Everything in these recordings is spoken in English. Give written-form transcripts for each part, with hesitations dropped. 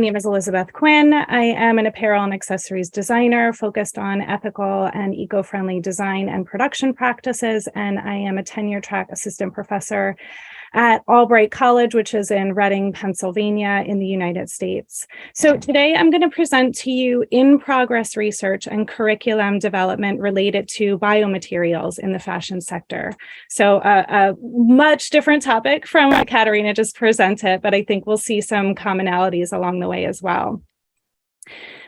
name is Elizabeth Quinn. I am an apparel and accessories designer focused on ethical and eco-friendly design and production practices, and I am a tenure track assistant professor at Albright College, which is in Reading, Pennsylvania in the United States. So today I'm going to present to you in-progress research and curriculum development related to biomaterials in the fashion sector. So a much different topic from what Katerina just presented, but I think we'll see some commonalities along the way as well.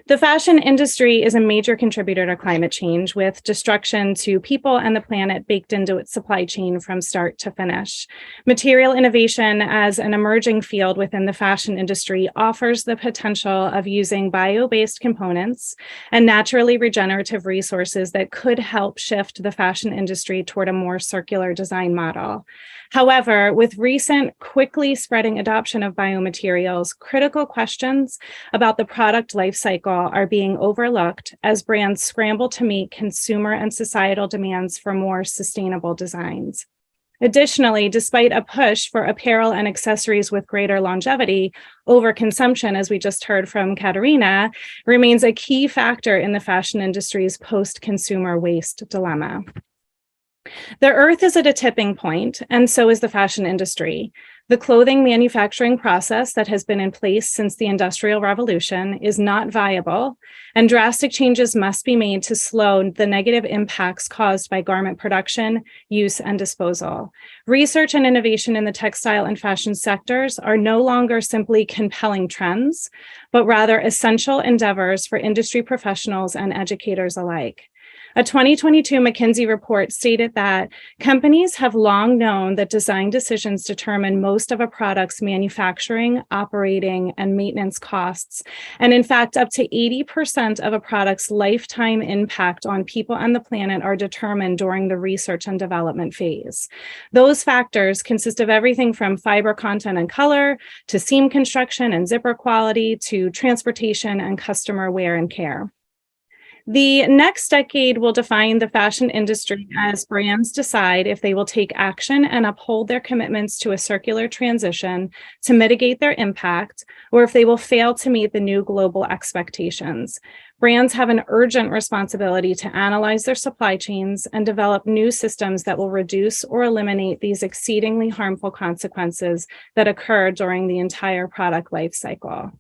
The fashion industry is a major contributor to climate change, with destruction to people and the planet baked into its supply chain from start to finish. Material innovation as an emerging field within the fashion industry offers the potential of using bio-based components and naturally regenerative resources that could help shift the fashion industry toward a more circular design model. However, with recent quickly spreading adoption of biomaterials, critical questions about the product life cycle are being overlooked as brands scramble to meet consumer and societal demands for more sustainable designs. Additionally, despite a push for apparel and accessories with greater longevity, overconsumption, as we just heard from Katerina, remains a key factor in the fashion industry's post-consumer waste dilemma. The Earth is at a tipping point, and so is the fashion industry. The clothing manufacturing process that has been in place since the Industrial Revolution is not viable, and drastic changes must be made to slow the negative impacts caused by garment production, use, and disposal. Research and innovation in the textile and fashion sectors are no longer simply compelling trends, but rather essential endeavors for industry professionals and educators alike. A 2022 McKinsey report stated that companies have long known that design decisions determine most of a product's manufacturing, operating, and maintenance costs. And in fact, up to 80% of a product's lifetime impact on people and the planet are determined during the research and development phase. Those factors consist of everything from fiber content and color, to seam construction and zipper quality, to transportation and customer wear and care. The next decade will define the fashion industry as brands decide if they will take action and uphold their commitments to a circular transition to mitigate their impact, or if they will fail to meet the new global expectations. Brands have an urgent responsibility to analyze their supply chains and develop new systems that will reduce or eliminate these exceedingly harmful consequences that occur during the entire product life cycle.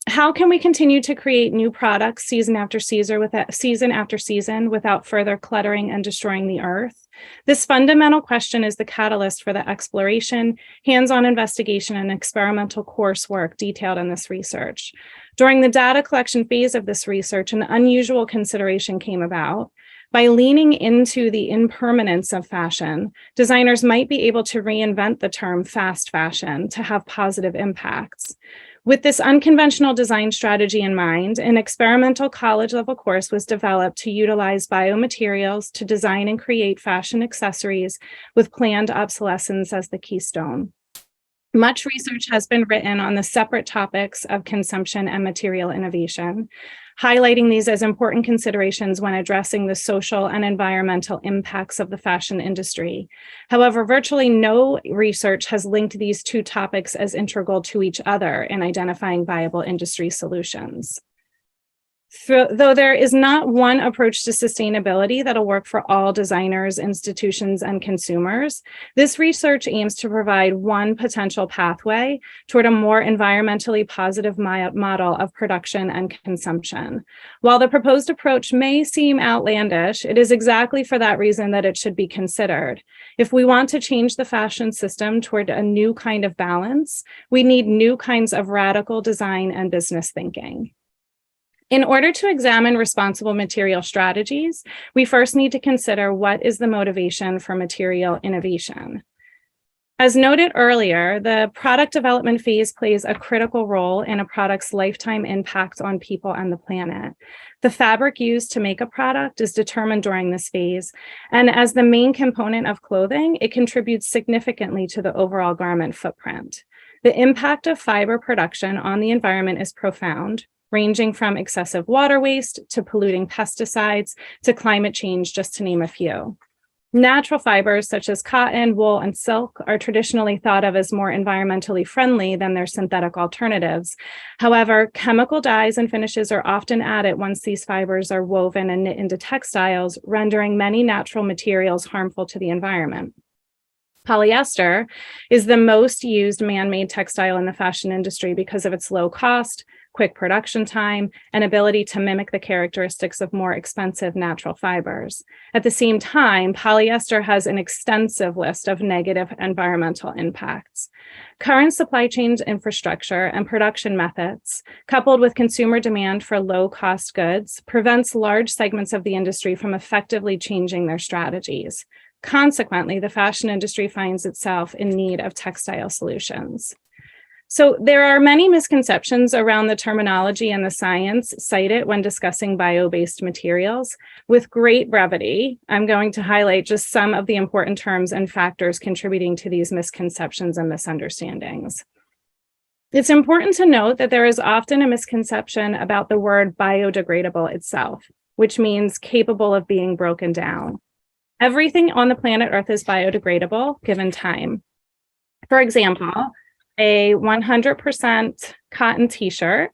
How can we continue to create new products season after season without further cluttering and destroying the earth? This fundamental question is the catalyst for the exploration, hands-on investigation, and experimental coursework detailed in this research. During the data collection phase of this research, an unusual consideration came about. By leaning into the impermanence of fashion, designers might be able to reinvent the term fast fashion to have positive impacts. With this unconventional design strategy in mind, an experimental college-level course was developed to utilize biomaterials to design and create fashion accessories with planned obsolescence as the keystone. Much research has been written on the separate topics of consumption and material innovation, highlighting these as important considerations when addressing the social and environmental impacts of the fashion industry. However, virtually no research has linked these two topics as integral to each other in identifying viable industry solutions. Though there is not one approach to sustainability that'll work for all designers, institutions, and consumers, this research aims to provide one potential pathway toward a more environmentally positive model of production and consumption. While the proposed approach may seem outlandish, it is exactly for that reason that it should be considered. If we want to change the fashion system toward a new kind of balance, we need new kinds of radical design and business thinking. In order to examine responsible material strategies, we first need to consider what is the motivation for material innovation. As noted earlier, the product development phase plays a critical role in a product's lifetime impact on people and the planet. The fabric used to make a product is determined during this phase, and as the main component of clothing, it contributes significantly to the overall garment footprint. The impact of fiber production on the environment is profound, ranging from excessive water waste to polluting pesticides to climate change, just to name a few. Natural fibers such as cotton, wool, and silk are traditionally thought of as more environmentally friendly than their synthetic alternatives. However, chemical dyes and finishes are often added once these fibers are woven and knit into textiles, rendering many natural materials harmful to the environment. Polyester is the most used man-made textile in the fashion industry because of its low cost, quick production time, and ability to mimic the characteristics of more expensive natural fibers. At the same time, polyester has an extensive list of negative environmental impacts. Current supply chain infrastructure and production methods, coupled with consumer demand for low-cost goods, prevents large segments of the industry from effectively changing their strategies. Consequently, the fashion industry finds itself in need of textile solutions. So there are many misconceptions around the terminology and the science cited when discussing bio-based materials. With great brevity, I'm going to highlight just some of the important terms and factors contributing to these misconceptions and misunderstandings. It's important to note that there is often a misconception about the word biodegradable itself, which means capable of being broken down. Everything on the planet Earth is biodegradable given time. For example, a 100% cotton t-shirt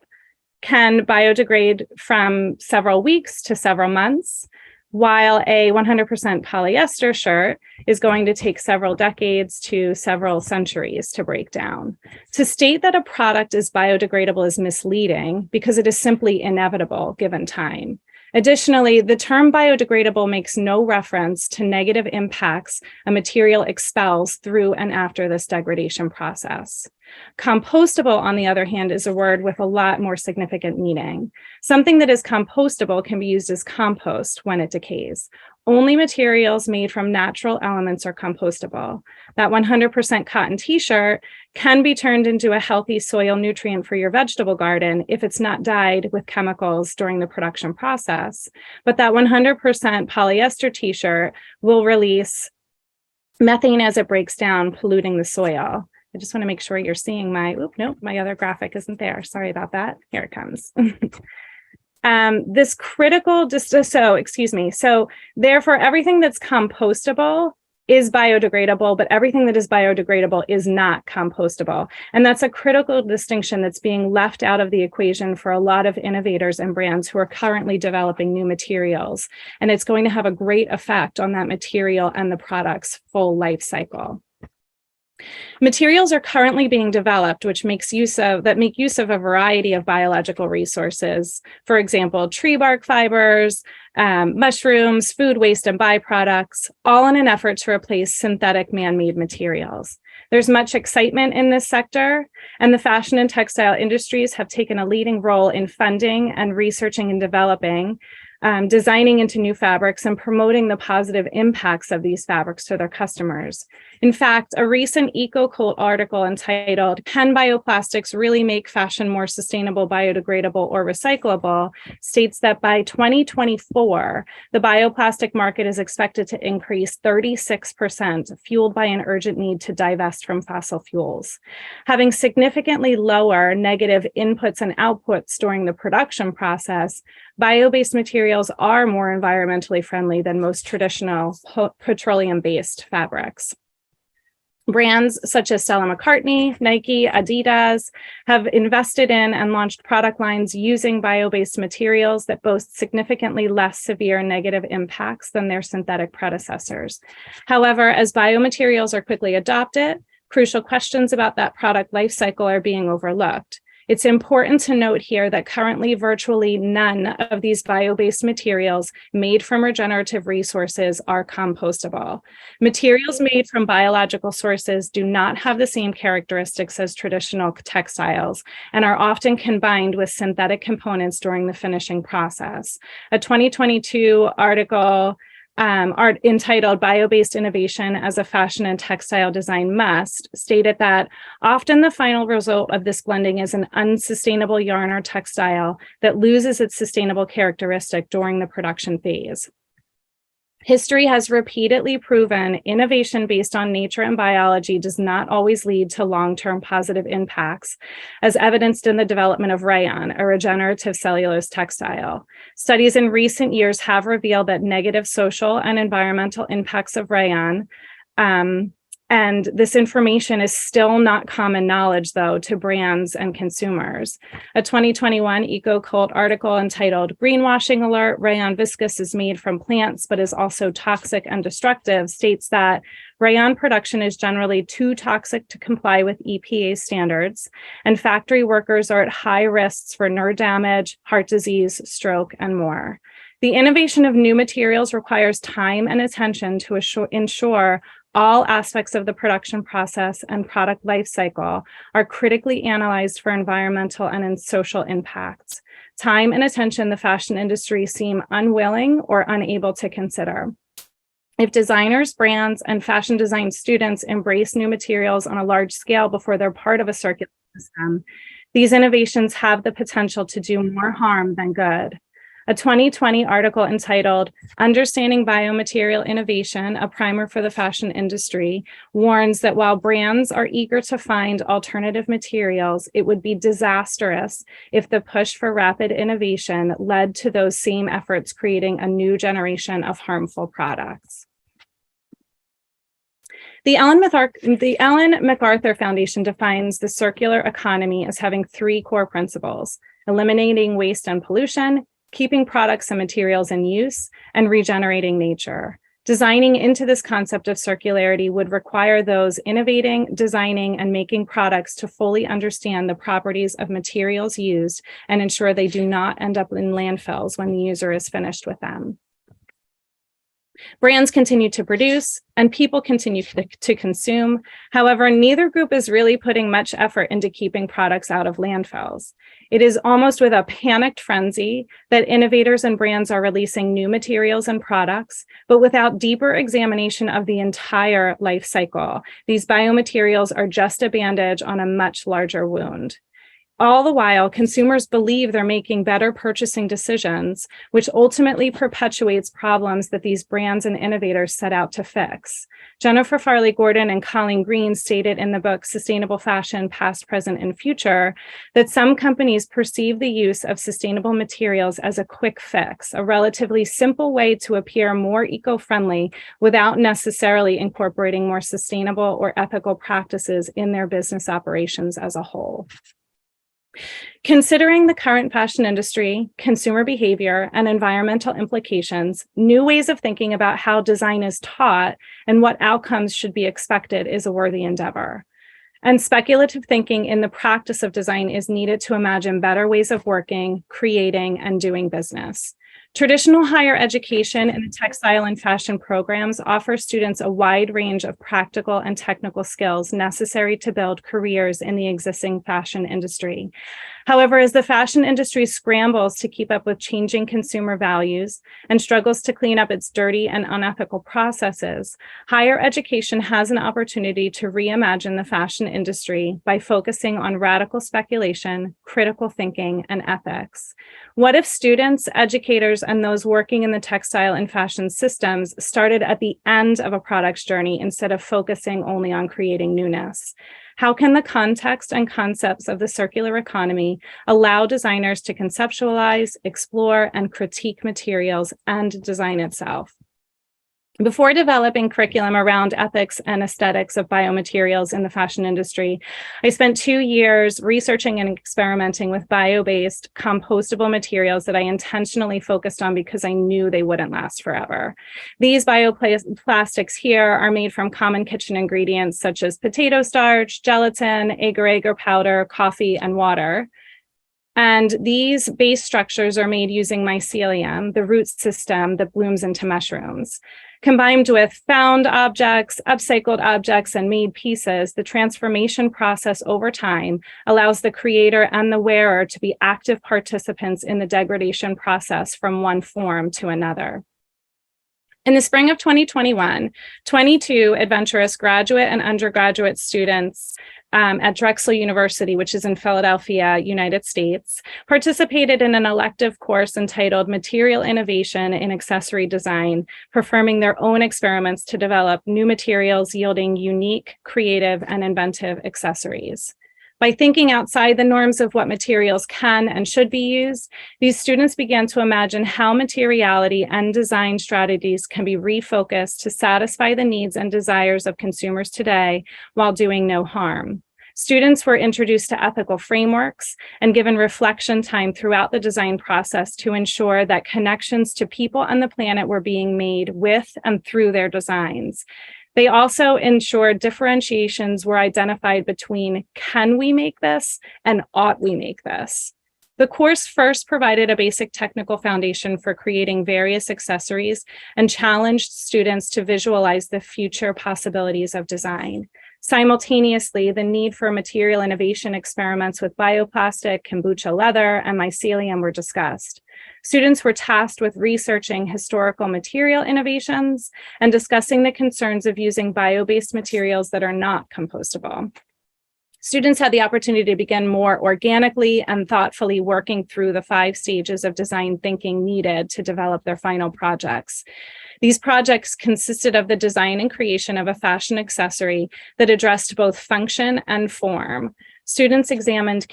can biodegrade from several weeks to several months, while a 100% polyester shirt is going to take several decades to several centuries to break down. To state that a product is biodegradable is misleading because it is simply inevitable given time. Additionally, the term biodegradable makes no reference to negative impacts a material expels through and after this degradation process. Compostable, on the other hand, is a word with a lot more significant meaning. Something that is compostable can be used as compost when it decays. Only materials made from natural elements are compostable. That 100% cotton t-shirt can be turned into a healthy soil nutrient for your vegetable garden if it's not dyed with chemicals during the production process. But that 100% polyester t-shirt will release methane as it breaks down, polluting the soil. I just want to make sure you're seeing my other graphic isn't there. Sorry about that. Here it comes. This critical, so therefore everything that's compostable is biodegradable, but everything that is biodegradable is not compostable. And that's a critical distinction that's being left out of the equation for a lot of innovators and brands who are currently developing new materials. And it's going to have a great effect on that material and the product's full life cycle. Materials are currently being developed that make use of a variety of biological resources. For example, tree bark fibers, mushrooms, food waste and byproducts, all in an effort to replace synthetic man-made materials. There's much excitement in this sector, and the fashion and textile industries have taken a leading role in funding and researching and developing designing into new fabrics and promoting the positive impacts of these fabrics to their customers. In fact, a recent EcoCult article entitled, "Can Bioplastics Really Make Fashion More Sustainable, Biodegradable, or Recyclable?" states that by 2024, the bioplastic market is expected to increase 36%, fueled by an urgent need to divest from fossil fuels. Having significantly lower negative inputs and outputs during the production process, bio-based materials are more environmentally friendly than most traditional petroleum-based fabrics. Brands such as Stella McCartney, Nike, Adidas have invested in and launched product lines using bio-based materials that boast significantly less severe negative impacts than their synthetic predecessors. However, as biomaterials are quickly adopted, crucial questions about that product life cycle are being overlooked. It's important to note here that currently virtually none of these bio-based materials made from regenerative resources are compostable. Materials made from biological sources do not have the same characteristics as traditional textiles and are often combined with synthetic components during the finishing process. A 2022 article entitled "Bio-Based Innovation as a Fashion and Textile Design Must" stated that often the final result of this blending is an unsustainable yarn or textile that loses its sustainable characteristic during the production phase. History has repeatedly proven innovation based on nature and biology does not always lead to long-term positive impacts, as evidenced in the development of rayon, a regenerative cellulose textile. Studies in recent years have revealed that negative social and environmental impacts of rayon, and this information is still not common knowledge, though, to brands and consumers. A 2021 EcoCult article entitled "Greenwashing Alert, Rayon Viscose is made from plants but is also toxic and destructive" states that rayon production is generally too toxic to comply with EPA standards, and factory workers are at high risks for nerve damage, heart disease, stroke, and more. The innovation of new materials requires time and attention to ensure all aspects of the production process and product life cycle are critically analyzed for environmental and social impacts. Time and attention the fashion industry seem unwilling or unable to consider. If designers, brands, and fashion design students embrace new materials on a large scale before they're part of a circular system, these innovations have the potential to do more harm than good. A 2020 article entitled "Understanding Biomaterial Innovation, a Primer for the Fashion Industry" warns that while brands are eager to find alternative materials, it would be disastrous if the push for rapid innovation led to those same efforts creating a new generation of harmful products. The Ellen MacArthur Foundation defines the circular economy as having three core principles: eliminating waste and pollution, keeping products and materials in use, and regenerating nature. Designing into this concept of circularity would require those innovating, designing, and making products to fully understand the properties of materials used and ensure they do not end up in landfills when the user is finished with them. Brands continue to produce and people continue to consume. However, neither group is really putting much effort into keeping products out of landfills. It is almost with a panicked frenzy that innovators and brands are releasing new materials and products, but without deeper examination of the entire life cycle. These biomaterials are just a bandage on a much larger wound. All the while, consumers believe they're making better purchasing decisions, which ultimately perpetuates problems that these brands and innovators set out to fix. Jennifer Farley Gordon and Colleen Green stated in the book Sustainable Fashion, Past, Present, and Future that some companies perceive the use of sustainable materials as a quick fix, a relatively simple way to appear more eco-friendly without necessarily incorporating more sustainable or ethical practices in their business operations as a whole. Considering the current fashion industry, consumer behavior, and environmental implications, new ways of thinking about how design is taught and what outcomes should be expected is a worthy endeavor. And speculative thinking in the practice of design is needed to imagine better ways of working, creating, and doing business. Traditional higher education in the textile and fashion programs offer students a wide range of practical and technical skills necessary to build careers in the existing fashion industry. However, as the fashion industry scrambles to keep up with changing consumer values and struggles to clean up its dirty and unethical processes, higher education has an opportunity to reimagine the fashion industry by focusing on radical speculation, critical thinking, and ethics. What if students, educators, and those working in the textile and fashion systems started at the end of a product's journey instead of focusing only on creating newness? How can the context and concepts of the circular economy allow designers to conceptualize, explore, and critique materials and design itself? Before developing curriculum around ethics and aesthetics of biomaterials in the fashion industry, I spent 2 years researching and experimenting with bio-based compostable materials that I intentionally focused on because I knew they wouldn't last forever. These bioplastics here are made from common kitchen ingredients such as potato starch, gelatin, agar-agar powder, coffee, and water. And these base structures are made using mycelium, the root system that blooms into mushrooms. Combined with found objects, upcycled objects, and made pieces, the transformation process over time allows the creator and the wearer to be active participants in the degradation process from one form to another. In the spring of 2021, 22 adventurous graduate and undergraduate students at Drexel University, which is in Philadelphia, United States, participated in an elective course entitled Material Innovation in Accessory Design, performing their own experiments to develop new materials yielding unique, creative, and inventive accessories. By thinking outside the norms of what materials can and should be used, these students began to imagine how materiality and design strategies can be refocused to satisfy the needs and desires of consumers today while doing no harm. Students were introduced to ethical frameworks and given reflection time throughout the design process to ensure that connections to people and the planet were being made with and through their designs. They also ensured differentiations were identified between can we make this and ought we make this. The course first provided a basic technical foundation for creating various accessories and challenged students to visualize the future possibilities of design. Simultaneously, the need for material innovation experiments with bioplastic, kombucha leather, and mycelium were discussed. Students were tasked with researching historical material innovations and discussing the concerns of using bio-based materials that are not compostable. Students had the opportunity to begin more organically and thoughtfully working through the 5 stages of design thinking needed to develop their final projects. These projects consisted of the design and creation of a fashion accessory that addressed both function and form. Students examined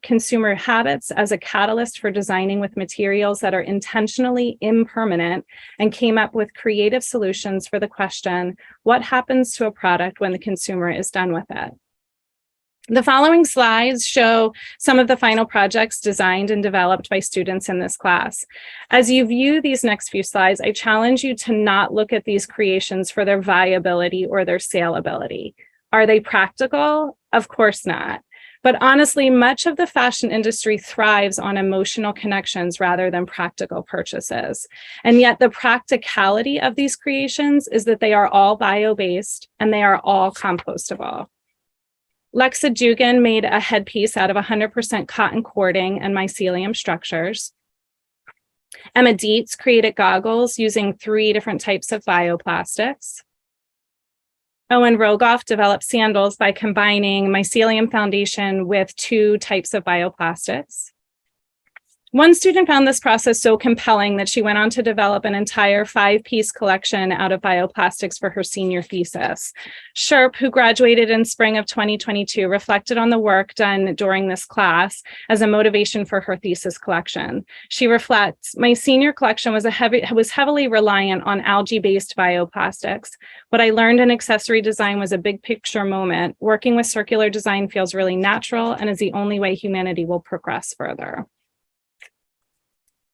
consumer habits as a catalyst for designing with materials that are intentionally impermanent and came up with creative solutions for the question, what happens to a product when the consumer is done with it? The following slides show some of the final projects designed and developed by students in this class. As you view these next few slides, I challenge you to not look at these creations for their viability or their saleability. Are they practical? Of course not. But honestly, much of the fashion industry thrives on emotional connections rather than practical purchases. And yet the practicality of these creations is that they are all bio-based and they are all compostable. Lexa Dugan made a headpiece out of 100% cotton cording and mycelium structures. Emma Dietz created goggles using 3 different types of bioplastics. Owen Rogoff developed sandals by combining mycelium foundation with 2 types of bioplastics. One student found this process so compelling that she went on to develop an entire 5-piece collection out of bioplastics for her senior thesis. Sherp, who graduated in spring of 2022, reflected on the work done during this class as a motivation for her thesis collection. She reflects, my senior collection was heavily reliant on algae-based bioplastics. What I learned in accessory design was a big picture moment. Working with circular design feels really natural and is the only way humanity will progress further.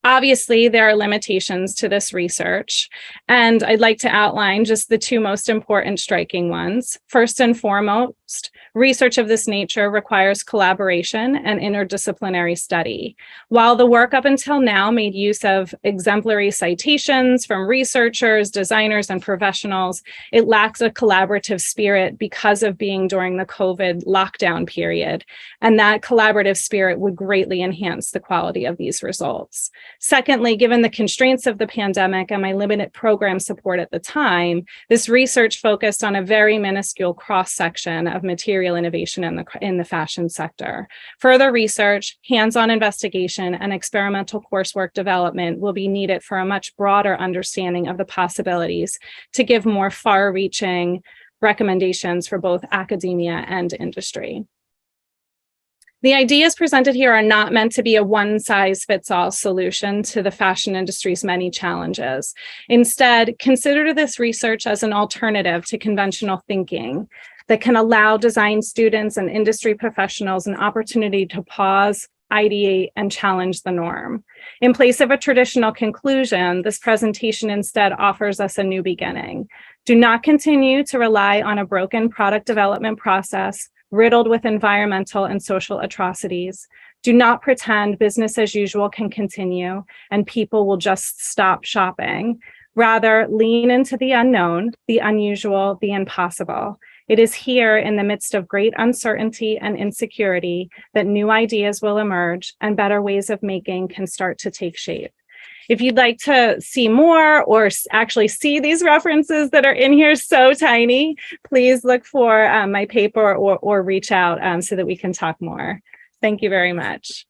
Obviously, there are limitations to this research, and I'd like to outline just the 2 most important striking ones. First and foremost, research of this nature requires collaboration and interdisciplinary study. While the work up until now made use of exemplary citations from researchers, designers, and professionals, it lacks a collaborative spirit because of being during the COVID lockdown period, and that collaborative spirit would greatly enhance the quality of these results. Secondly, given the constraints of the pandemic and my limited program support at the time, this research focused on a very minuscule cross-section of material innovation in the fashion sector. Further research, hands-on investigation, and experimental coursework development will be needed for a much broader understanding of the possibilities to give more far-reaching recommendations for both academia and industry. The ideas presented here are not meant to be a one-size-fits-all solution to the fashion industry's many challenges. Instead, consider this research as an alternative to conventional thinking that can allow design students and industry professionals an opportunity to pause, ideate, and challenge the norm. In place of a traditional conclusion, this presentation instead offers us a new beginning. Do not continue to rely on a broken product development process riddled with environmental and social atrocities. Do not pretend business as usual can continue and people will just stop shopping. Rather, lean into the unknown, the unusual, the impossible. It is here in the midst of great uncertainty and insecurity that new ideas will emerge and better ways of making can start to take shape. If you'd like to see more or actually see these references that are in here so tiny, please look for my paper or reach out so that we can talk more. Thank you very much.